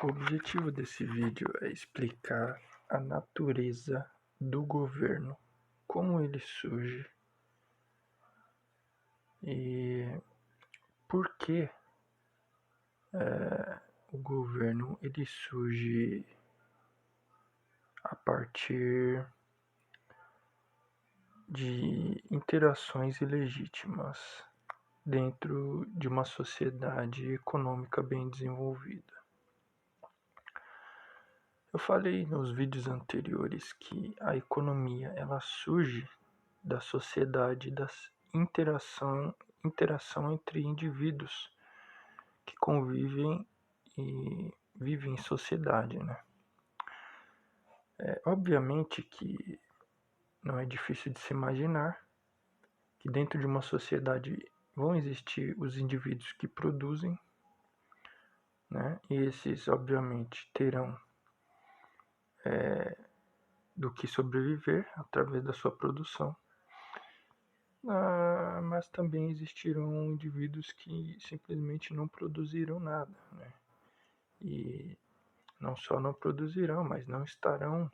O objetivo desse vídeo é explicar a natureza do governo, como ele surge e por que o governo ele surge a partir de interações ilegítimas dentro de uma sociedade econômica bem desenvolvida. Eu falei nos vídeos anteriores que a economia ela surge da sociedade, da interação entre indivíduos que convivem e vivem em sociedade, né? Obviamente que não é difícil de se imaginar que dentro de uma sociedade vão existir os indivíduos que produzem, né? E esses, obviamente, terão do que sobreviver através da sua produção. Mas também existirão indivíduos que simplesmente não produzirão nada, né? E não só não produzirão, mas não estarão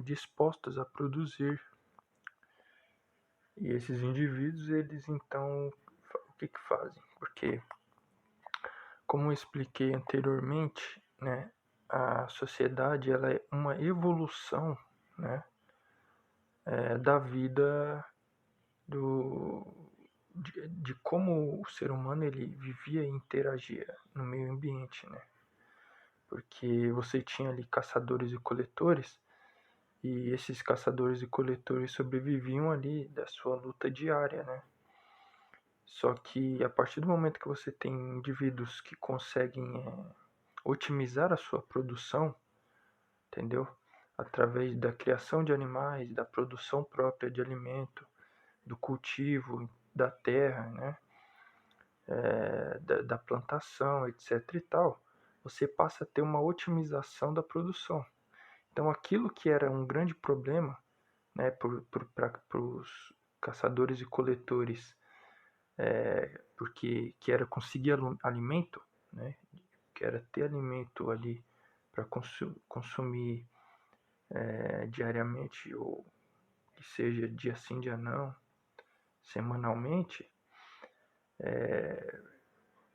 dispostos a produzir. E esses indivíduos, eles então, o que fazem? Porque, como eu expliquei anteriormente, né, a sociedade ela é uma evolução, né, da vida de como o ser humano ele vivia e interagia no meio ambiente, né? Porque você tinha ali caçadores e coletores, e esses caçadores e coletores sobreviviam ali da sua luta diária, né? Só que a partir do momento que você tem indivíduos que conseguem otimizar a sua produção, entendeu? Através da criação de animais, da produção própria de alimento, do cultivo da terra, né? Da plantação, etc. e tal, você passa a ter uma otimização da produção. Então, aquilo que era um grande problema, né, para os caçadores e coletores, porque que era conseguir alimento, né, que era ter alimento ali para consumir diariamente, ou que seja dia sim, dia não, semanalmente,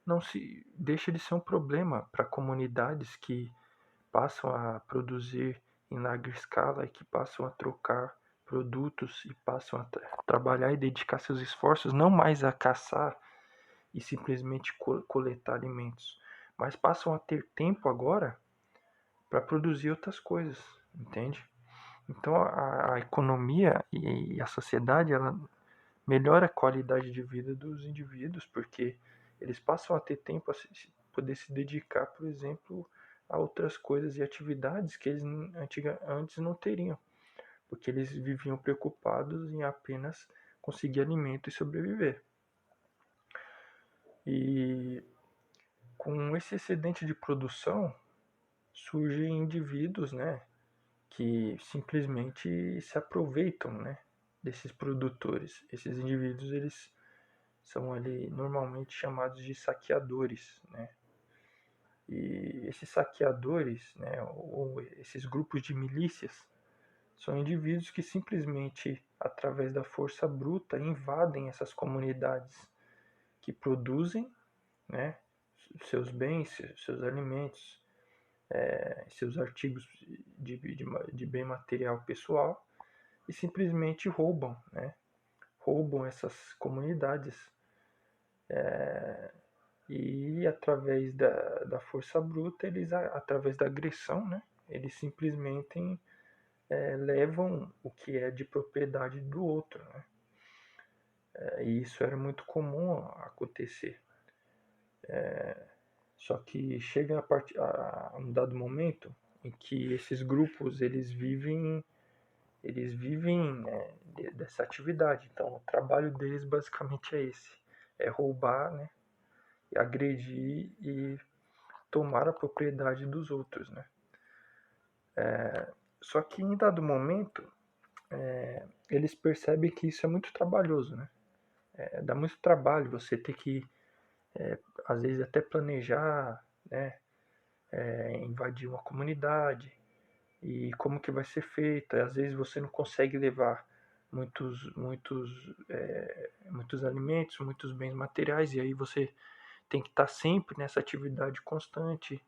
não se deixa de ser um problema para comunidades que passam a produzir em larga escala e que passam a trocar produtos e passam a trabalhar e dedicar seus esforços não mais a caçar e simplesmente coletar alimentos, mas passam a ter tempo agora para produzir outras coisas, entende? Então a economia e a sociedade ela melhora a qualidade de vida dos indivíduos porque eles passam a ter tempo a poder se dedicar, por exemplo, a outras coisas e atividades que eles antes não teriam, porque eles viviam preocupados em apenas conseguir alimento e sobreviver. E com esse excedente de produção surgem indivíduos, né, que simplesmente se aproveitam, né, desses produtores. Esses indivíduos eles são ali normalmente chamados de saqueadores, né? E esses saqueadores, né, ou esses grupos de milícias, são indivíduos que simplesmente, através da força bruta, invadem essas comunidades que produzem, né, seus bens, seus alimentos, seus artigos de bem material pessoal e simplesmente roubam, né, roubam essas comunidades e através da força bruta, eles, através da agressão, né, eles simplesmente levam o que é de propriedade do outro, né? E isso era muito comum acontecer. Só que chega a um dado momento em que esses grupos eles vivem né, dessa atividade. Então o trabalho deles basicamente é esse, é roubar, né, e agredir e tomar a propriedade dos outros, né? Só que em dado momento eles percebem que isso é muito trabalhoso, né? Dá muito trabalho você ter que às vezes até planejar, né, invadir uma comunidade e como que vai ser feita. Às vezes você não consegue levar muitos alimentos, muitos bens materiais, e aí você tem que estar sempre nessa atividade constante.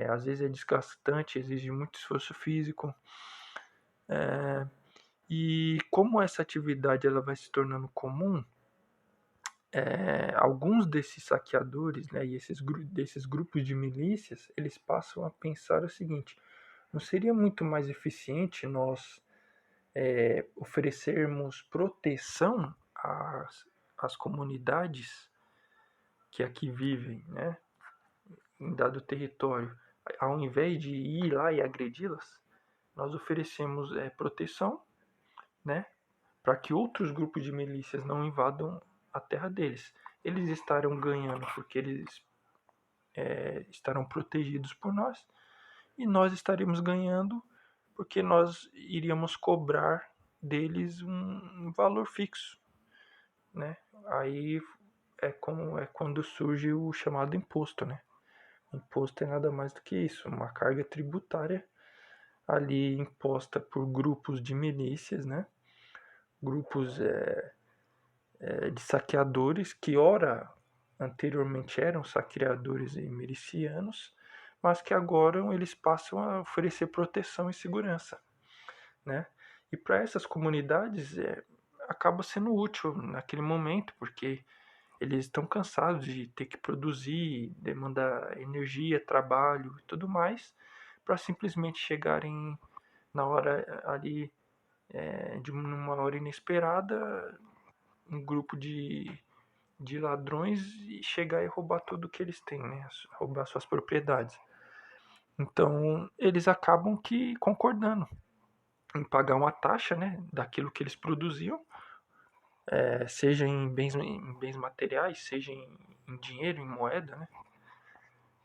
Às vezes é desgastante, exige muito esforço físico. E como essa atividade ela vai se tornando comum, alguns desses saqueadores, né, e desses grupos de milícias, eles passam a pensar o seguinte: não seria muito mais eficiente nós oferecermos proteção às comunidades que aqui vivem, né, em dado território, ao invés de ir lá e agredi-las, nós oferecemos proteção, né, para que outros grupos de milícias não invadam a terra deles. Eles estarão ganhando porque eles estarão protegidos por nós, e nós estaremos ganhando porque nós iríamos cobrar deles um valor fixo, né? Aí é quando surge o chamado imposto, né? O imposto é nada mais do que isso, uma carga tributária ali imposta por grupos de milícias, né? Grupos de saqueadores que ora anteriormente eram saqueadores e milicianos, mas que agora eles passam a oferecer proteção e segurança, né? E para essas comunidades acaba sendo útil naquele momento, porque eles estão cansados de ter que produzir, demandar energia, trabalho e tudo mais, para simplesmente chegarem na hora ali, de uma hora inesperada, um grupo de ladrões e chegar e roubar tudo que eles têm, né? Roubar suas propriedades. Então, eles acabam que concordando em pagar uma taxa, né, daquilo que eles produziam, seja em bens materiais, seja em dinheiro, em moeda, né?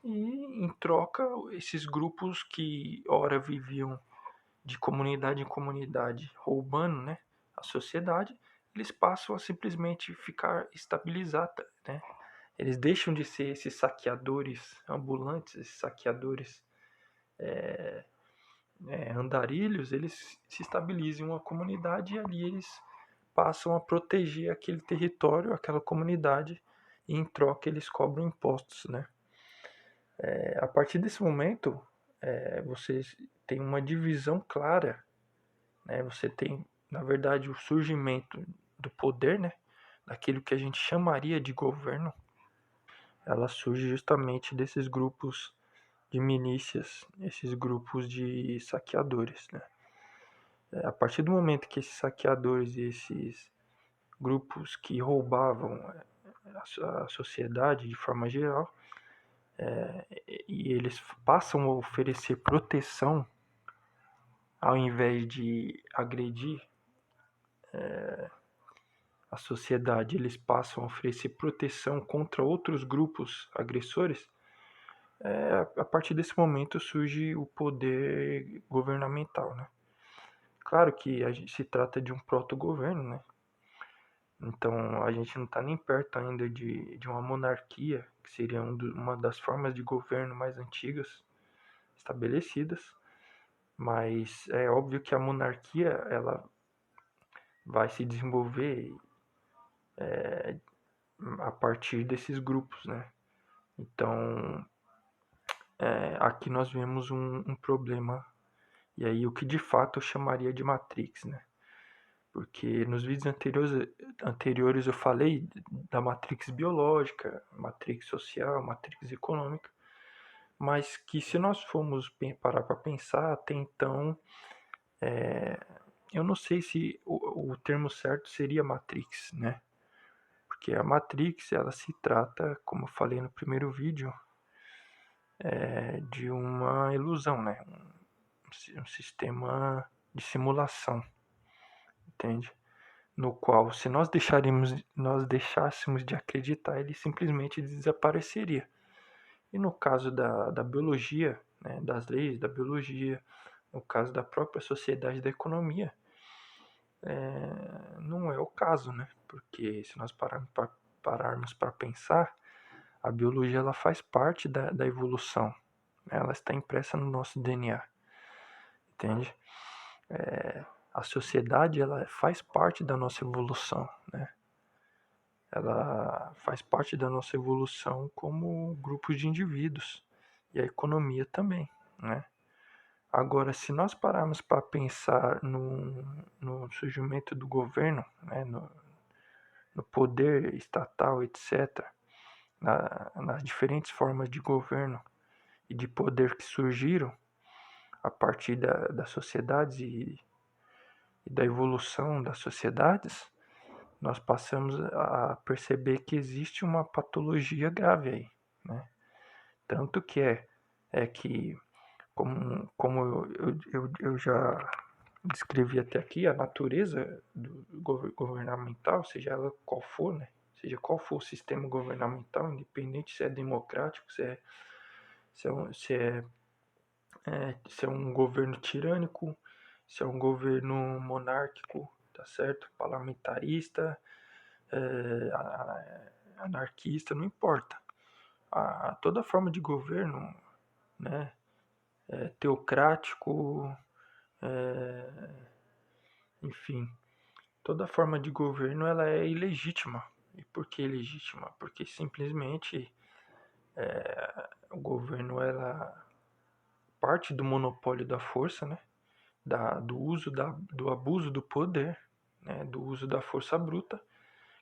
E em troca, esses grupos que ora viviam de comunidade em comunidade, roubando, né, a sociedade, eles passam a simplesmente ficar estabilizados, né? Eles deixam de ser esses saqueadores ambulantes, esses saqueadores andarilhos, eles se estabilizam em uma comunidade e ali eles passam a proteger aquele território, aquela comunidade, e em troca eles cobram impostos, né? A partir desse momento, você tem uma divisão clara, né? Você tem, na verdade, o surgimento do poder, né? Daquilo que a gente chamaria de governo, ela surge justamente desses grupos de milícias, esses grupos de saqueadores, né? A partir do momento que esses saqueadores e esses grupos que roubavam a sociedade de forma geral, e eles passam a oferecer proteção ao invés de agredir a sociedade, eles passam a oferecer proteção contra outros grupos agressores. A partir desse momento surge o poder governamental, né? Claro que a gente se trata de um proto-governo, né? Então a gente não está nem perto ainda de uma monarquia, que seria uma das formas de governo mais antigas estabelecidas, mas é óbvio que a monarquia ela vai se desenvolver a partir desses grupos, né? Então aqui nós vemos um problema, e aí o que de fato eu chamaria de Matrix, né? Porque nos vídeos anteriores eu falei da matrix biológica, matrix social, matrix econômica, mas que se nós formos parar para pensar, até então, eu não sei se o termo certo seria matrix, né? Porque a matrix, ela se trata, como eu falei no primeiro vídeo, de uma ilusão, né? Um sistema de simulação, entende? No qual, se nós deixássemos de acreditar, ele simplesmente desapareceria. E no caso da biologia, né, das leis da biologia, no caso da própria sociedade da economia, não é o caso, né? Porque se nós pararmos para pensar, a biologia ela faz parte da evolução, ela está impressa no nosso DNA, entende? A sociedade, ela faz parte da nossa evolução, né? Ela faz parte da nossa evolução como grupos de indivíduos, e a economia também, né? Agora, se nós pararmos para pensar no surgimento do governo, né, no poder estatal, etc., nas diferentes formas de governo e de poder que surgiram a partir das sociedades e da evolução das sociedades, nós passamos a perceber que existe uma patologia grave aí, né? Tanto que é que, como eu já descrevi até aqui, a natureza do governamental, seja ela qual for, né? Seja qual for o sistema governamental, independente se é democrático, se é um governo tirânico, se é um governo monárquico, tá certo? Parlamentarista, anarquista, não importa. Toda forma de governo, né, teocrático, enfim, toda forma de governo ela é ilegítima. E por que ilegítima? Porque simplesmente o governo ela parte do monopólio da força, né, do abuso do poder, né, do uso da força bruta,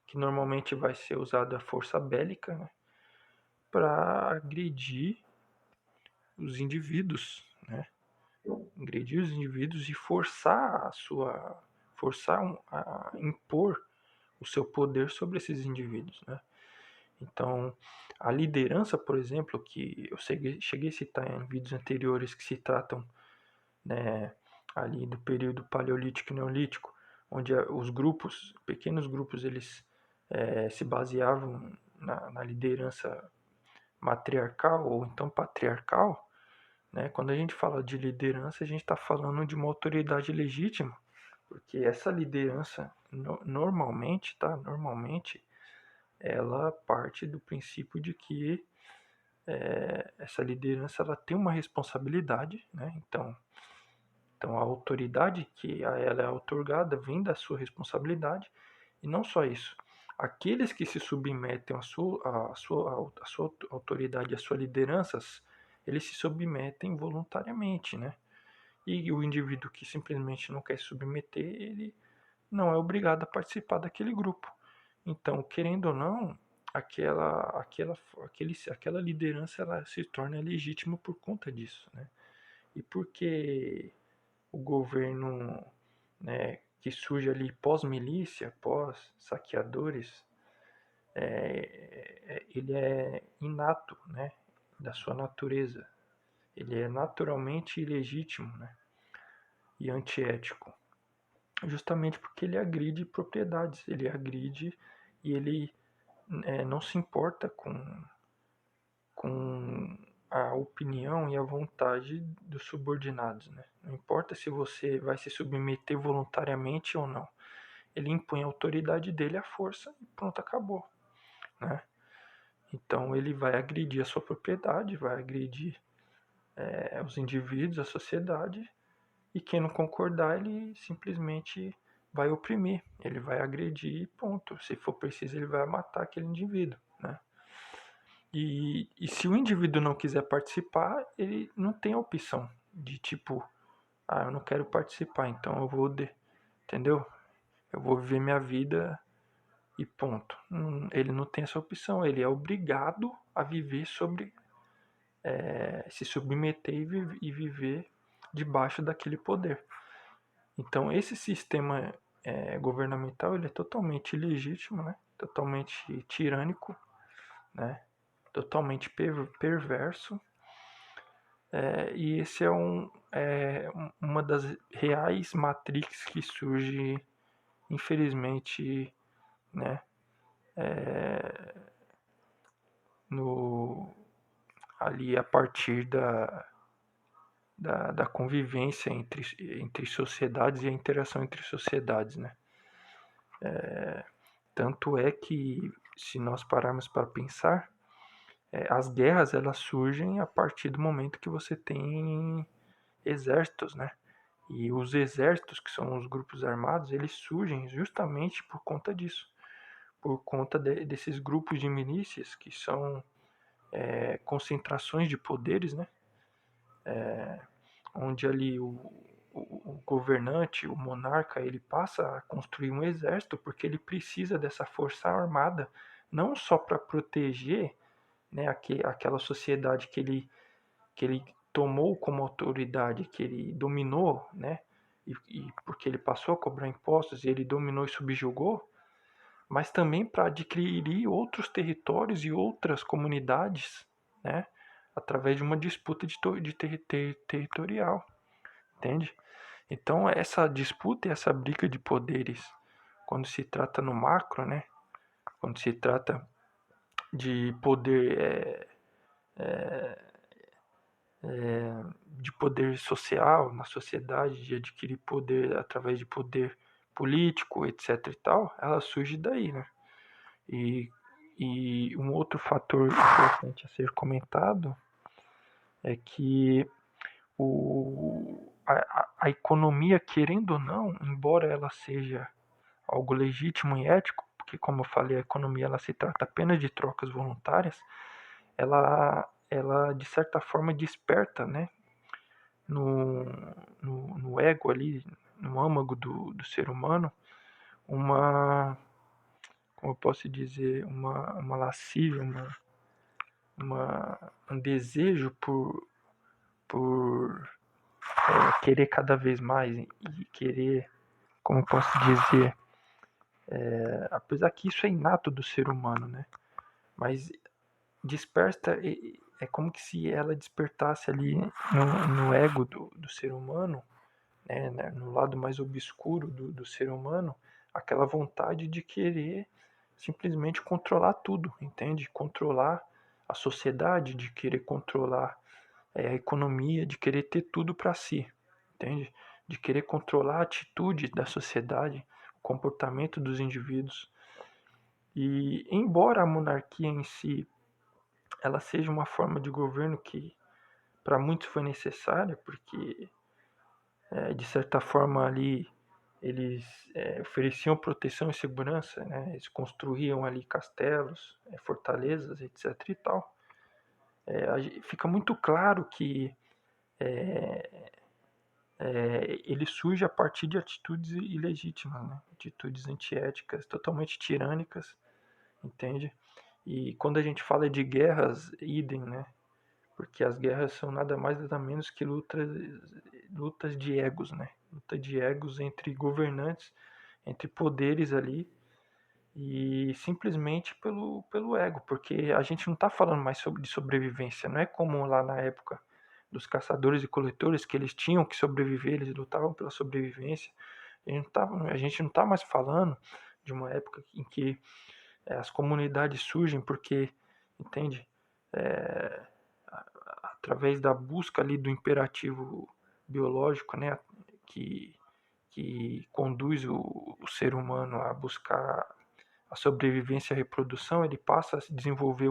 que normalmente vai ser usada a força bélica, né, para agredir os indivíduos, né? Agredir os indivíduos e a impor o seu poder sobre esses indivíduos, né? Então, a liderança, por exemplo, que eu cheguei a citar em vídeos anteriores que se tratam, né, ali do período paleolítico e neolítico, onde os grupos, pequenos grupos, eles se baseavam na liderança matriarcal ou então patriarcal, né? Quando a gente fala de liderança, a gente está falando de uma autoridade legítima, porque essa liderança normalmente, tá? Normalmente, ela parte do princípio de que essa liderança ela tem uma responsabilidade, né? Então a autoridade que a ela é outorgada vem da sua responsabilidade, e não só isso. Aqueles que se submetem à sua autoridade, à sua lideranças, eles se submetem voluntariamente, né? E o indivíduo que simplesmente não quer se submeter, ele não é obrigado a participar daquele grupo. Então, querendo ou não, aquela liderança ela se torna legítima por conta disso, né? E porque o governo, né, que surge ali pós-milícia, pós-saqueadores, ele é inato, né, da sua natureza. Ele é naturalmente ilegítimo, né, e antiético. Justamente porque ele agride propriedades, ele agride e ele não se importa com a opinião e a vontade dos subordinados, né? Não importa se você vai se submeter voluntariamente ou não. Ele impõe a autoridade dele à força e pronto, acabou, né? Então ele vai agredir a sua propriedade, vai agredir os indivíduos, a sociedade, e quem não concordar, ele simplesmente vai oprimir, ele vai agredir e ponto. Se for preciso, ele vai matar aquele indivíduo, né? E se o indivíduo não quiser participar, ele não tem a opção de tipo, eu não quero participar, então entendeu? Eu vou viver minha vida e ponto. Ele não tem essa opção, ele é obrigado a viver se submeter e viver debaixo daquele poder. Então esse sistema governamental ele é totalmente ilegítimo, né? Totalmente tirânico, né? Totalmente perverso. E esse uma das reais matrix que surge, infelizmente, né, no, ali a partir da convivência entre sociedades e a interação entre sociedades, né? Tanto é que, se nós pararmos para pensar, as guerras elas surgem a partir do momento que você tem exércitos, né? E os exércitos, que são os grupos armados, eles surgem justamente por conta disso, por conta desses grupos de milícias que são concentrações de poderes, né? Onde ali o governante, o monarca, ele passa a construir um exército porque ele precisa dessa força armada, não só para proteger, né, aquela sociedade que ele tomou como autoridade, que ele dominou, né, e porque ele passou a cobrar impostos e ele dominou e subjugou, mas também para adquirir outros territórios e outras comunidades, né, através de uma disputa territorial, entende? Então essa disputa e essa briga de poderes, quando se trata no macro, né, quando se trata de poder de poder social na sociedade, de adquirir poder através de poder político, etc e tal, ela surge daí, né? E, e um outro fator importante a ser comentado é que a economia, querendo ou não, embora ela seja algo legítimo e ético, porque como eu falei, a economia ela se trata apenas de trocas voluntárias, ela de certa forma desperta, né, no, no ego ali, no âmago do ser humano, uma, como eu posso dizer, uma lascívia, um desejo por querer cada vez mais e querer, como eu posso dizer, apesar que isso é inato do ser humano, né? Mas desperta, é como que se ela despertasse ali no ego do ser humano, né, no lado mais obscuro do ser humano, aquela vontade de querer simplesmente controlar tudo, entende? Controlar a sociedade, de querer controlar a economia, de querer ter tudo para si, entende? De querer controlar a atitude da sociedade, o comportamento dos indivíduos. E embora a monarquia em si ela seja uma forma de governo que para muitos foi necessária, porque de certa forma ali eles ofereciam proteção e segurança, né? Eles construíam ali castelos, fortalezas, etc. e tal. Fica muito claro que ele surge a partir de atitudes ilegítimas, né? Atitudes antiéticas, totalmente tirânicas, entende? E quando a gente fala de guerras, idem, né? Porque as guerras são nada mais nada menos que lutas de egos, né? Luta de egos entre governantes, entre poderes ali, e simplesmente pelo ego, porque a gente não está falando mais de sobrevivência, não é como lá na época dos caçadores e coletores, que eles tinham que sobreviver, eles lutavam pela sobrevivência. A gente não está mais falando de uma época em que as comunidades surgem porque, entende? É, através da busca ali do imperativo biológico, né, que, que conduz o ser humano a buscar a sobrevivência e a reprodução, ele passa a se desenvolver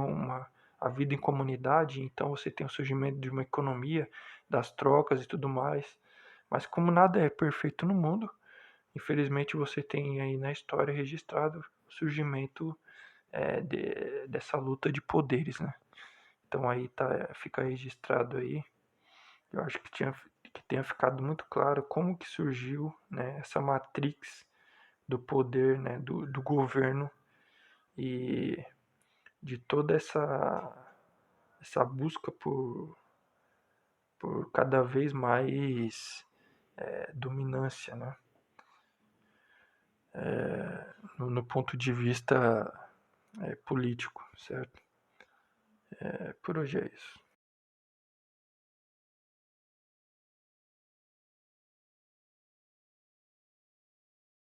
a vida em comunidade, então você tem o surgimento de uma economia, das trocas e tudo mais. Mas como nada é perfeito no mundo, infelizmente você tem aí na história registrado o surgimento dessa luta de poderes, né? Então aí fica registrado aí. Eu acho que tenha ficado muito claro como que surgiu, né, essa matrix do poder, né, do governo e de toda essa busca por cada vez mais dominância, né, no ponto de vista político, certo? Por hoje é isso.